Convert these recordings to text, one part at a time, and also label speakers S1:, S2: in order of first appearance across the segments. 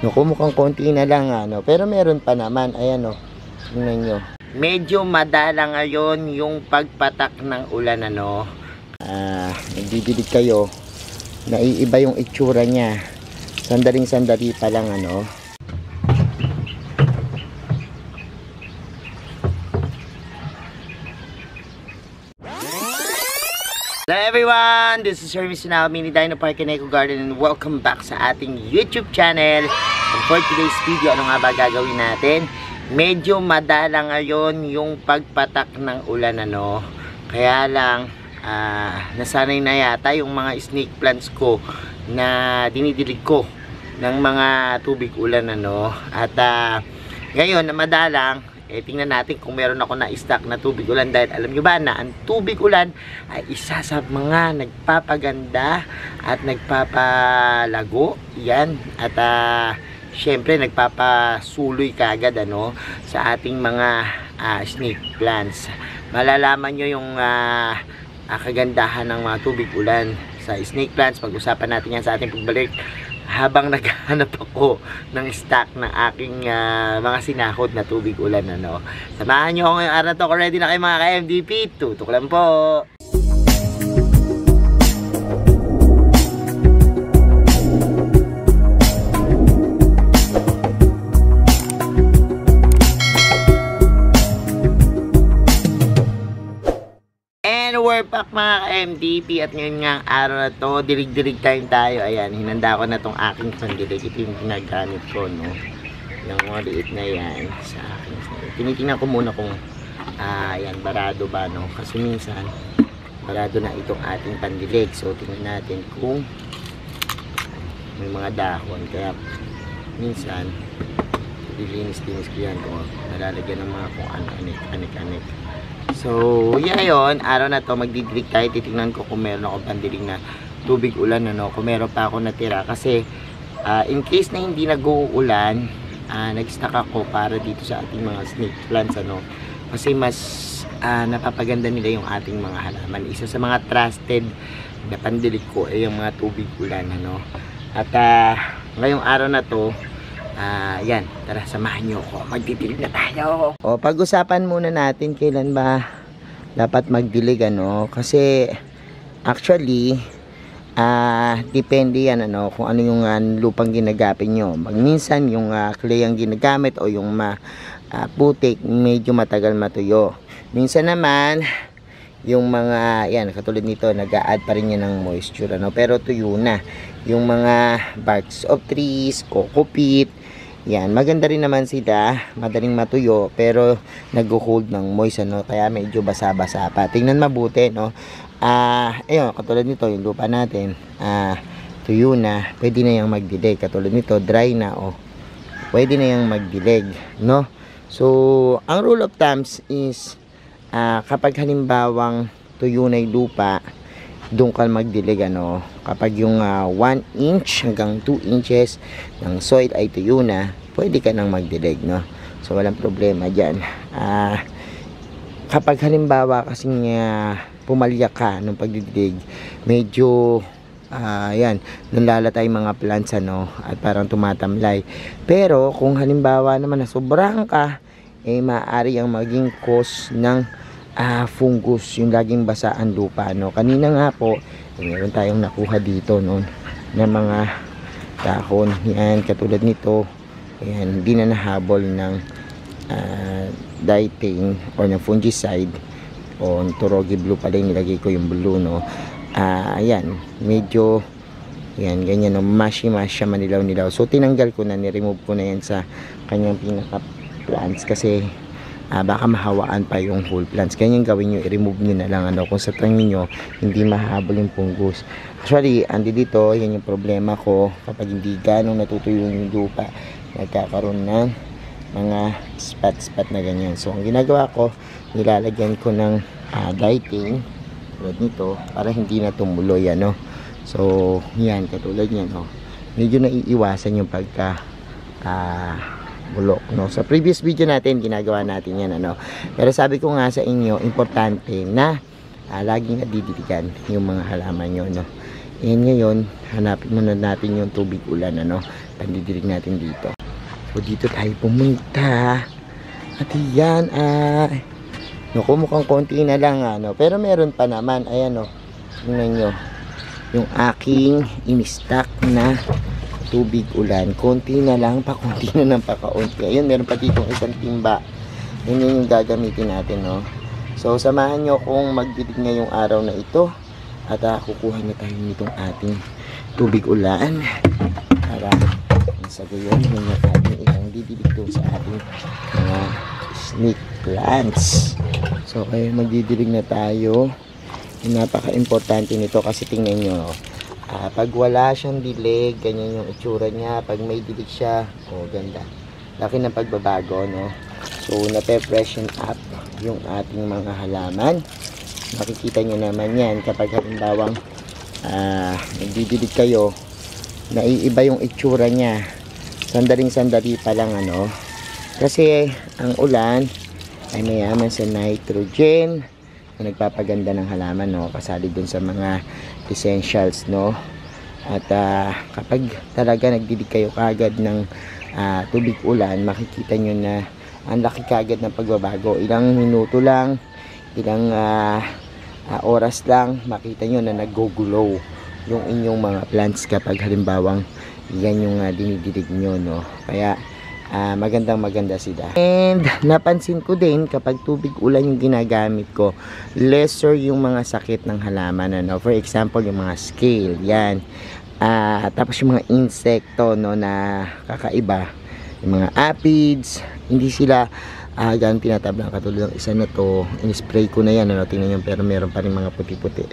S1: Naku, mukhang konti na lang ano. Pero meron pa naman. Ayan o. Tingnan nyo. Medyo madala ngayon yung pagpatak ng ulan ano. Nagdidilig kayo. Naiiba yung itsura niya. Sandaling-sandali pa lang ano. Hello everyone! This is Hermes Now, Mini Dino Park and Eco Garden, and welcome back sa ating YouTube channel. And for today's video, ano nga ba gagawin natin? Medyo madala ngayon yung pagpatak ng ulan ano. Kaya lang, nasanay na yata yung mga snake plants ko na dinidilig ko ng mga tubig ulan ano. At ngayon na madalang, tingnan natin kung meron ako na stock na tubig ulan, dahil alam nyo ba na ang tubig ulan ay isa sa mga nagpapaganda at nagpapalago yan, at syempre nagpapasuloy kagad ano sa ating mga snake plants. Malalaman nyo yung kagandahan ng mga tubig ulan sa snake plants. Pag-usapan natin yan sa ating pagbalik habang naghahanap ako ng stock ng aking mga sinahod na tubig ulan ano. Samahan nyo ako ngayong araw na to. Kung ready na kayo mga ka-MVP, tutok lang po. We're back mga ka-MDP, at ngayon nga ang araw na to, dilig-dilig time tayo. Ayan, hinanda ko na tong aking pandilig. Ito yung ginagamit ko, no? Yung mga liit na yan sa akin. Tinitingnan ko muna kung ayan, barado ba, no? Kasi minsan barado na itong ating pandilig. So tingnan natin kung may mga dahon. Kaya minsan dilinis-linis ko yan kung nalalagyan ng mga kung anik-anik. So, yun, araw na to, magdidilig tayo. Titingnan ko kung meron ako pandilig na tubig ulan, ano, kung meron pa ako natira. Kasi, in case na hindi nag-uulan, nag-stock ako para dito sa ating mga snake plants, ano. Kasi mas napapaganda nila yung ating mga halaman. Isa sa mga trusted na pandilig ko ay yung mga tubig ulan, ano. At, ngayong araw na to, yan, tara samahan nyo ako, magdidilig na tayo. O, pag-usapan muna natin kailan ba dapat magdilig ano, kasi actually depende yan ano, kung ano yung lupang ginagamit nyo. Minsan yung clay ang ginagamit o yung putik, medyo matagal matuyo. Minsan naman yung mga yan, katulad nito, nag-a-add pa rin yan ng moisture ano, pero tuyo na. Yung mga barks of trees, coco peat, yan, maganda rin naman sila, madaling matuyo, pero nag-hold ng moist ano, kaya medyo basa-basa pa. Tingnan mabuti, no? Ayun, katulad nito, yung lupa natin, tuyo na, pwede na yung magdilig. Katulad nito, dry na, oh, pwede na yung magdilig, no? So, ang rule of thumbs is, kapag halimbawang tuyo na yung lupa, doon ka magdilig ano. Kapag yung 1 inch hanggang 2 inches ng soil ay tuyo na, pwede ka nang magdilig, no? So walang problema dyan. Kapag halimbawa kasing pumalya ka nung pagdidilig, medyo yan, nanlalatay mga plants ano, at parang tumatamlay. Pero kung halimbawa naman na sobrang ka, maaari ang maging cause ng fungus, yung laging basa ang lupa no. Kanina nga po, meron tayong nakuha dito no, ng mga dahon yan, katulad nito. Ayan, hindi na nahabol ng dietane or ng fungicide, o Turogi Blue pala yung nilagay ko, yung blue no. Ayan, medyo yan, ganyan no, mashy siya, manilaw-nilaw. So tinanggal ko na, ni-remove ko na yan sa kanyang pinaka plants kasi baka mahawaan pa yung whole plants. Ganyan gawin nyo, i-remove nyo na lang ano, kung sa tingin nyo hindi mahabol yung fungus. Actually, andi dito, yan yung problema ko. Kapag hindi ganong natutuyo yung lupa, nagkakaroon ng mga spot na ganyan. So ang ginagawa ko, nilalagyan ko ng dietane tulad nito para hindi na tumuloy ano. So yan, katulad yan oh. Medyo naiiwasan yung pagka bulok no. Sa previous video natin ginagawa natin yan ano, pero sabi ko nga sa inyo, importante na laging nadidiligan yung mga halaman nyo no. Ngayon hanapin muna natin yung tubig ulan ano. pandidilig natin dito. So dito tayo pumunta. At yan ay naku, mukhang konti na lang ano. Pero meron pa naman. Ayan o. Tingnan nyo. Yung aking in-stock na tubig ulan. Konti na lang. Pakunti na lang pakaunti. Ayun, meron pa ditong isang timba. Yun yung gagamitin natin, no. So samahan nyo kung magdidig ngayong araw na ito. At kukuha na tayo nitong ating tubig ulan. Para sa gayon, yun yung ating itang dididig doon sa ating mga snake plants. So kaya magdidilig na tayo. Napaka-importante nito kasi tingnan nyo, pag wala siyang dilig, ganyan yung itsura niya. Pag may dilig siya, ganda, laki ng pagbabago, no. So nape-freshen up yung ating mga halaman. Makikita nyo naman yan kapag halimbawang nagdidilig kayo, naiiba yung itsura niya. Sandaling-sandali pa lang, ano. Kasi ang ulan ay mayaman sa nitrogen na nagpapaganda ng halaman, no. Kasali dun sa mga essentials, no. At kapag talaga nagdidig kayo kagad ng tubig ulan, makikita nyo na ang laki kagad ng pagbabago. Ilang minuto lang, ilang oras lang, makita nyo na nag-glow yung inyong mga plants kapag halimbawang yan yung dinidilig nyo, no. Kaya maganda sila. And napansin ko din kapag tubig ulan yung ginagamit ko, lesser yung mga sakit ng halaman, ano. For example, yung mga scale, yan. Tapos yung mga insekto, no, na kakaiba, yung mga aphids, hindi sila ganun tinatablang. Katulad ng isa na to, in-spray ko na yan, ano, tingnan nyo, pero meron pa rin mga puti-puti.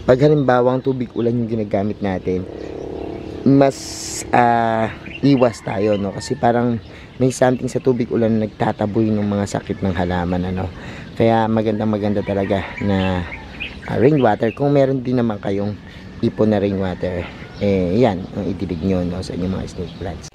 S1: Pag halimbawang tubig ulan yung ginagamit natin, mas iwas tayo, no, kasi parang may something sa tubig ulan na nagtataboy ng mga sakit ng halaman, ano. Kaya maganda talaga na rainwater. Kung meron din naman kayong ipon na rainwater, yan ang idilig nyo, no, sa inyong mga snake plants.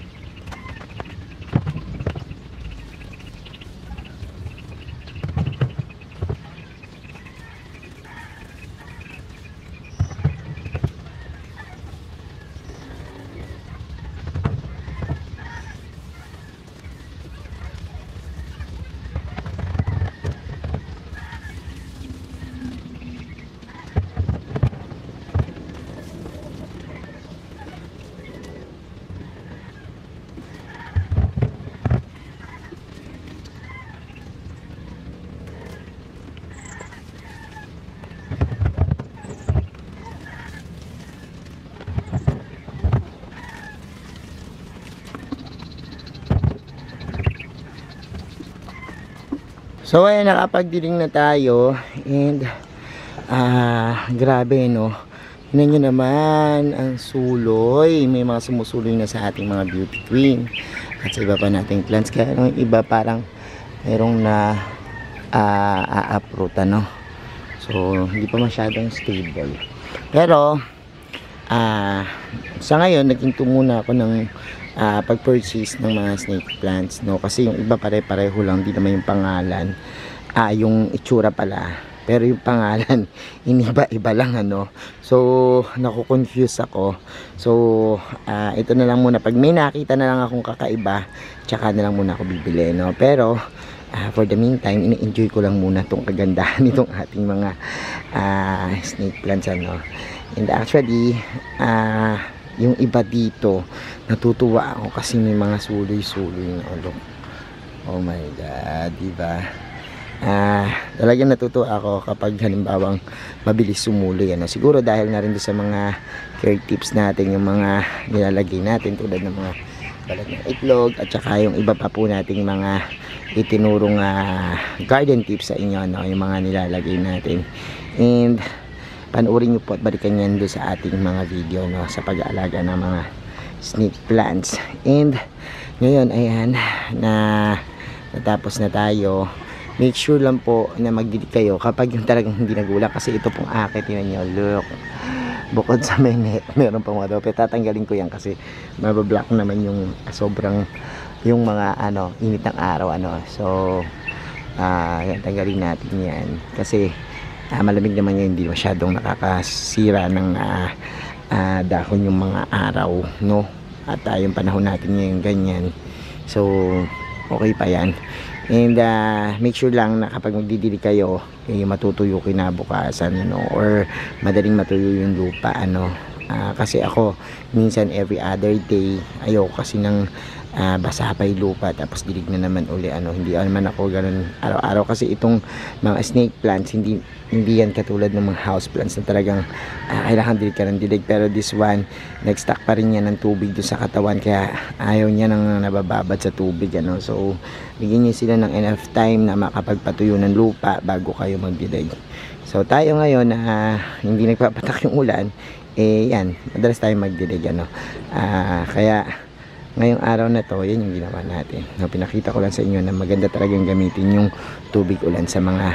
S1: So ayan, nakapagdiling na tayo. And grabe, no. Tingnan nyo naman ang suloy. May mga sumusuloy na sa ating mga beauty queen at sa iba pa nating plants. Kaya yung iba parang mayroong na uproot, ano. So hindi pa masyadong stable. Pero sa ngayon naging muna ako ng pag-purchase ng mga snake plants, no, kasi yung iba pare-pareho lang, di naman yung pangalan, yung itsura pala, pero yung pangalan iniba-iba lang, ano. So naku-confuse ako. So ito na lang muna, pag may nakita na lang akong kakaiba, tsaka na lang muna ako bibili, no. Pero for the meantime, ini-enjoy ko lang muna tong kagandahan nitong ating mga snake plants, ano. And actually yung iba dito natutuwa ako kasi may mga suloy-suloy na ulo. Oh my god, diba? Talagang natutuwa ako kapag halimbawang mabilis sumuloy, ano. Siguro dahil na rin sa mga care tips natin, yung mga nilalagay natin tulad ng mga balat ng itlog at saka yung iba pa po nating mga itinurong garden tips sa inyo, no, yung mga nilalagay natin. And panoorin nyo po at balikan yan doon sa ating mga video, no, sa pag-aalaga ng mga snake plants. And ngayon, ayan, natapos na tayo. Make sure lang po na magdilig kayo kapag yung talagang hindi nagulang, kasi ito pong akit, yun nyo, look, bukod sa meron pang mga dope, tatanggalin ko yan kasi mabablock naman yung sobrang yung mga init ng araw, so tanggalin natin yan kasi malamig naman yan, hindi masyadong nakakasira ng dahon yung mga araw, no. At yung panahon natin ngayon ganyan. So, okay pa yan. And make sure lang na kapag magdidilig kayo, matutuyo kinabukasan, ano, or madaling matuyo yung lupa, ano. Kasi ako, minsan every other day, ayoko kasi ng basa pa yung lupa, tapos dilig na naman uli, ano. Hindi naman ako ganun araw-araw, kasi itong mga snake plants, hindi yan katulad ng mga house plants na talagang kailangan dilig ka ng dilig. Pero this one, nag-stack pa rin yan ng tubig doon sa katawan, kaya ayaw niya nang nabababad sa tubig, ano. So, bigyan niyo sila ng enough time na makapagpatuyo ng lupa bago kayo magdilig. So, tayo ngayon na hindi nagpapatak yung ulan, yan, madalas tayo magdilig, ano. Kaya ngayong araw na to, yan yung ginawa natin. No, pinakita ko lang sa inyo na maganda talagang gamitin yung tubig ulan sa mga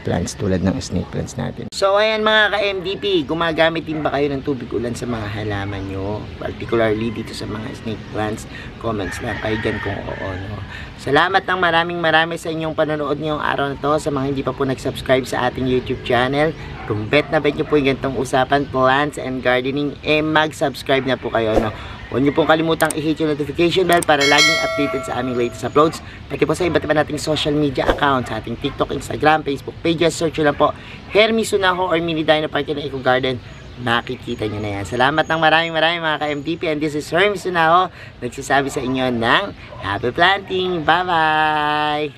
S1: plants tulad ng snake plants natin. So ayan mga ka-MDP, gumagamit din ba kayo ng tubig ulan sa mga halaman nyo? Particularly dito sa mga snake plants? Comments lang kayo dyan kung oo, no? Salamat ng marami sa inyong panonood ngayong araw na to. Sa mga hindi pa po nag-subscribe sa ating YouTube channel, kung bet na bet nyo po yung ganitong usapan, plants and gardening, mag-subscribe na po kayo, no? Huwag niyo pong kalimutang i-hit yung notification bell para laging updated sa aming latest uploads. Pati po sa iba't iba nating social media accounts, sa ating TikTok, Instagram, Facebook pages. Search nyo lang po Hermy Sunaho or Mini Dino Park na Eco Garden. Makikita nyo na yan. Salamat ng maraming mga ka-MTP, and this is Hermy Sunaho, nagsasabi sa inyo ng happy planting. Bye-bye!